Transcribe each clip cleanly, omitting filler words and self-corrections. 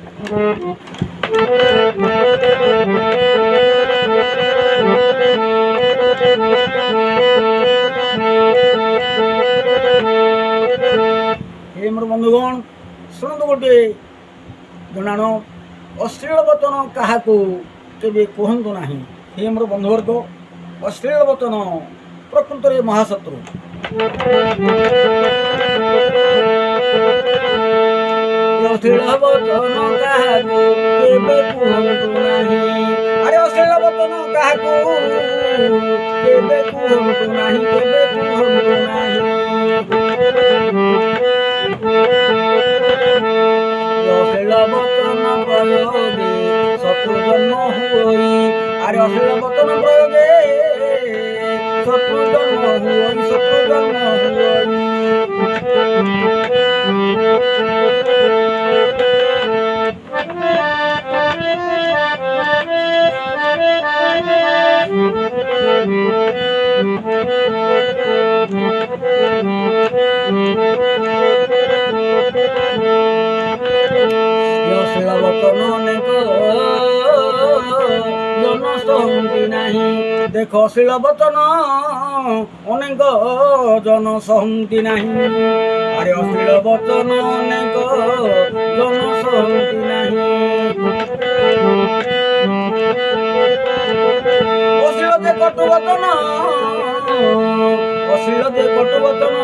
हे मोर बंधुगण शुणु गोटे जनाण अश्लील वचन क्या केवे कहतु ना। हे मोर बंधुवर्ग अश्लील वचन प्रकृत में महाशत्रु। अश्लील वचन क्या केवे कहतु ना। अरे अश्लील वचन क्या केवे कहतु ना, केवे कहतु ना। अश्लील वचन प्रयोगे शत्रु जन्म हुई। अरे अश्लील वचन प्रयोगे शत्रु जन्म हुई, शत्रु जन्म हुई। अश्लील वचन अनेक जन सहती नहीं। देख अश्लील वचन अनेक जन सहती नहीं। अरे अश्लील वचन अनेक जन सहती नहीं। अश्लील दे कटु वचन, अश्लील दे कटु वचन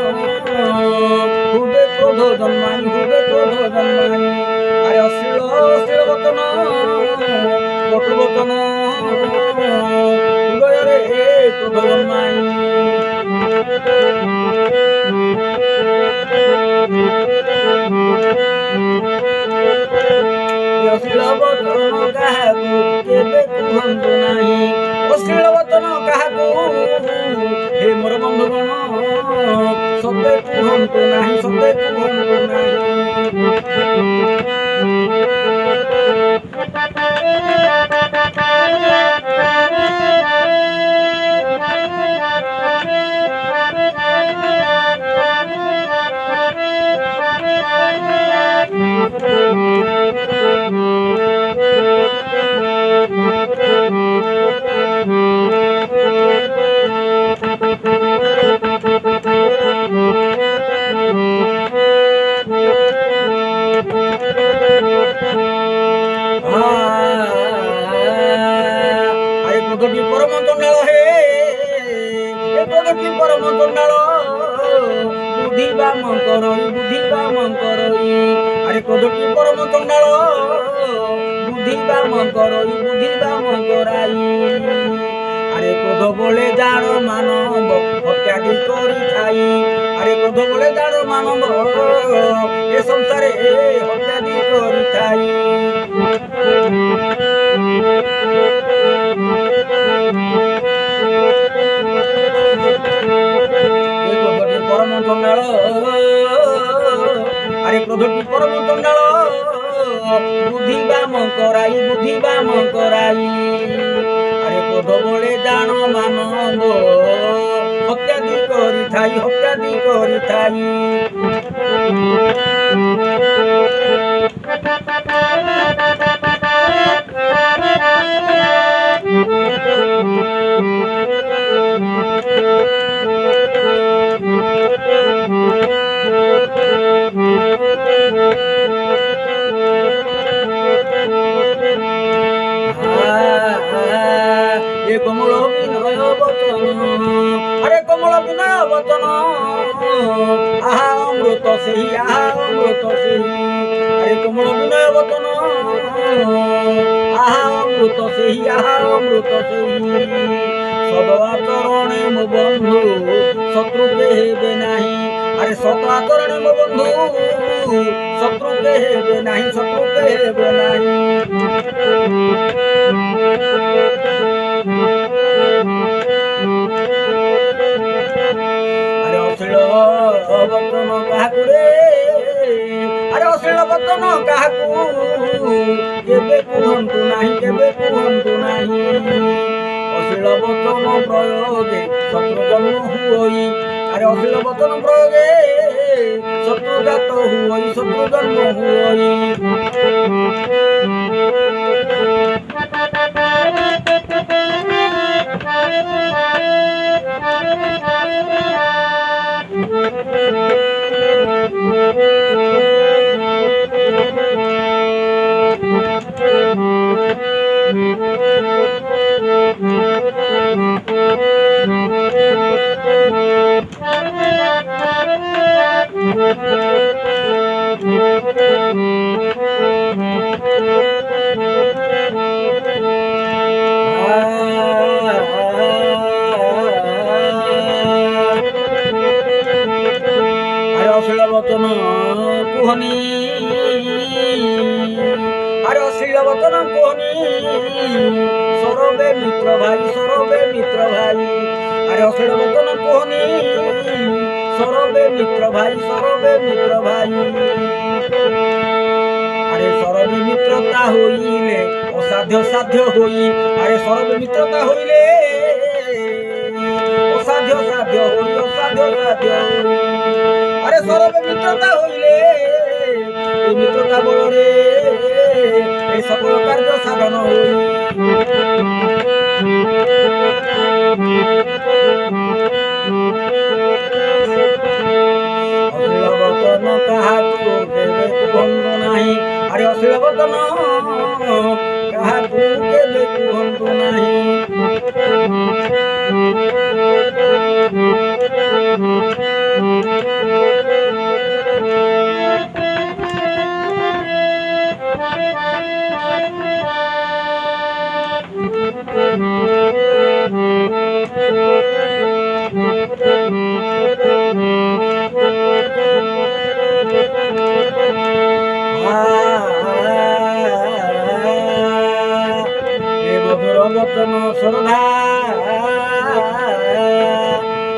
हृदय क्रोध जन्माई, हृदय क्रोध जन्माई। अरे अश्लील अश्लील वचन कटु वचन हृदय रे क्रोध जन्माई। अश्लील वचन क्या केवे कहतु नाही। अश्लील वचन क्या हे मोर बंधुगण सदे कहतु नाही, सदे कहतु नाही। परम चंडाल हे परम चंडाल बुद्धि बाम करई, बुद्धि बाम करई। अरे क्रोधटी परम चंडाल बुद्धि बाम करई, बुद्धि बाम कराई। अरे क्रोध बोले जान मानव हत्यादि करी थाई। अरे क्रोध बोले जान मानव ए संसारे हत्यादि करी थाई। परम चंडाल अरे क्रोधटी परम चंडाल बुद्धि बाम कराई, बुद्धि बाम कराई। अरे क्रोध बोले जान मानव हत्यादि करी थाई, हत्यादि करी थाई। कमल विनय वचन, अरे कमल विनय वचन आहा अमृत सही, आहा अमृत सही। अरे कमल विनय वचन आहा अमृत सही, आहा अमृत सही। सद आचरणे मो बंधु शत्रु केहे नाही। अरे सत आचरणे मो बंधु शत्रु केहे नाही, शत्रु केहे नाही। अरे अश्लील वचन क्या रे, अरे अश्लील वचन क्या केवे कहतु नाही, केवे कहतु नाही। अश्लील वचन प्रयोगे शत्रु जन्म हुई। अरे अश्लील वचन प्रयोगे शत्रु जात हुई, शत्रु जन्म हुई। কুহনি আরে অশ্লীল বচন কুহনি সরবে মিত্র ভাই সরবে মিত্র ভাই আরে অশ্লীল বচন কুহনি সরবে মিত্র ভাই সরবে মিত্র ভাই আরে সরবে মিত্রতা হইলে অসাধ্য সাধ্য হই আরে সরবে মিত্রতা হইলে অসাধ্য সাধ্য হই অসাধ্য সাধ্য হই আরে সরবে মিত্রতা হইলে এই মিত্রতা বলরে এই সকল কার্য সাধন হই অশ্লীল বচন কাহাকু কেবে কুহন্তু নাহি আরে অশ্লীল বচন কাহাকু কেবে কুহন্তু নাহি বচন শ্রদ্ধা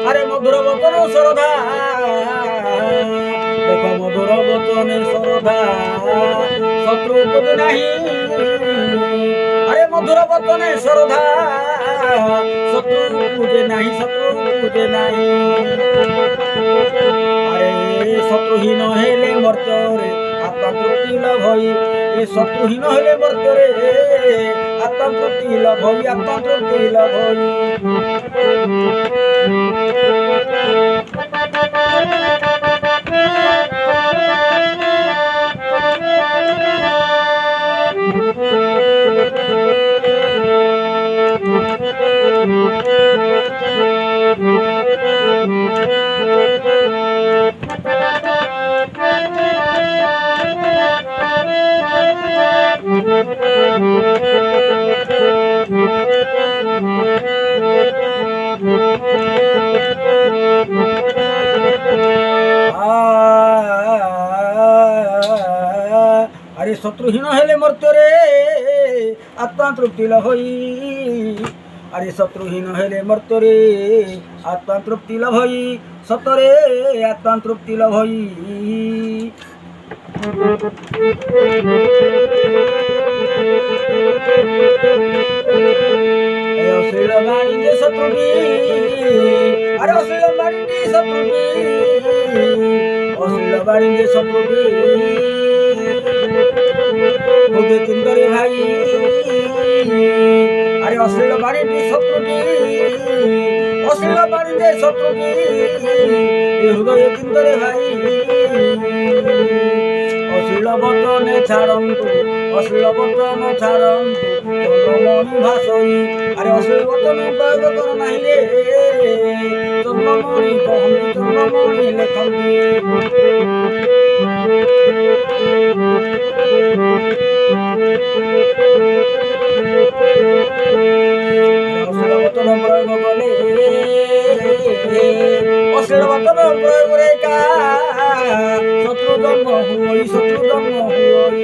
আরে মধুর বচন শ্রদ্ধা দেখো মধুর বচনে শ্রদ্ধা শত্রু পদ নাহি আরে মধুর বচনে শ্রদ্ধা শত্রু পূজে নাহি শত্রু পূজে নাহি আরে শত্রুহীন হেলে মর্ত্যরে আত্মতৃপ্তি লাভ হই এ শত্রুহীন হলে মর্ত্যরে আত্মতৃপ্তি লাভ হই আত্মতৃপ্তি লাভ হই আরে শত্রুহীন হেলে মর্ত্যরে আত্মতৃপ্তি লাভ হই আরে শত্রুহীন হেলে মর্ত্যরে আত্মতৃপ্তি লাভ হই সতরে আত্মতৃপ্তি লাভ হই অশ্লীল বাণী শত্রুটি আরে অশ্লীল বাণী শত্রুটি অশ্লীল বাণী শত্রুটি বুঝে চিন্তরে ভাই আরে অশ্লীল বাণীটি শত্রুটি অশ্লীল বাণীতে শত্রুটি হৃদয়ে চিন্তরে ভাই অশ্লীল বচনে ছাড়ন্তু অশ্লীল বচন ছাড়ন্তু চন্দ্রমণি ভাষই আরে অশ্লীল বচন প্রয়োগ কর নাই রে চন্দ্রমণি কহନ୍ତି চন্দ্রমণি লেখନ୍ତି অশ্লীল বচন প্রয়োগ কলে অশ্লীল বচন প্রয়োগ রে কা শত্রু জন্ম হুই শত্রু জন্ম হুই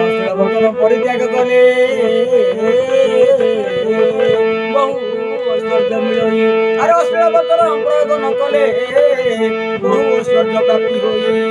অশ্লীল বচন পরিত্যাগ কলে বহু ঐশ্বর্য মিলই আরে অশ্লীল বচন প্রয়োগ ন কলে বহু ঐশ্বর্য প্রাপ্তি হই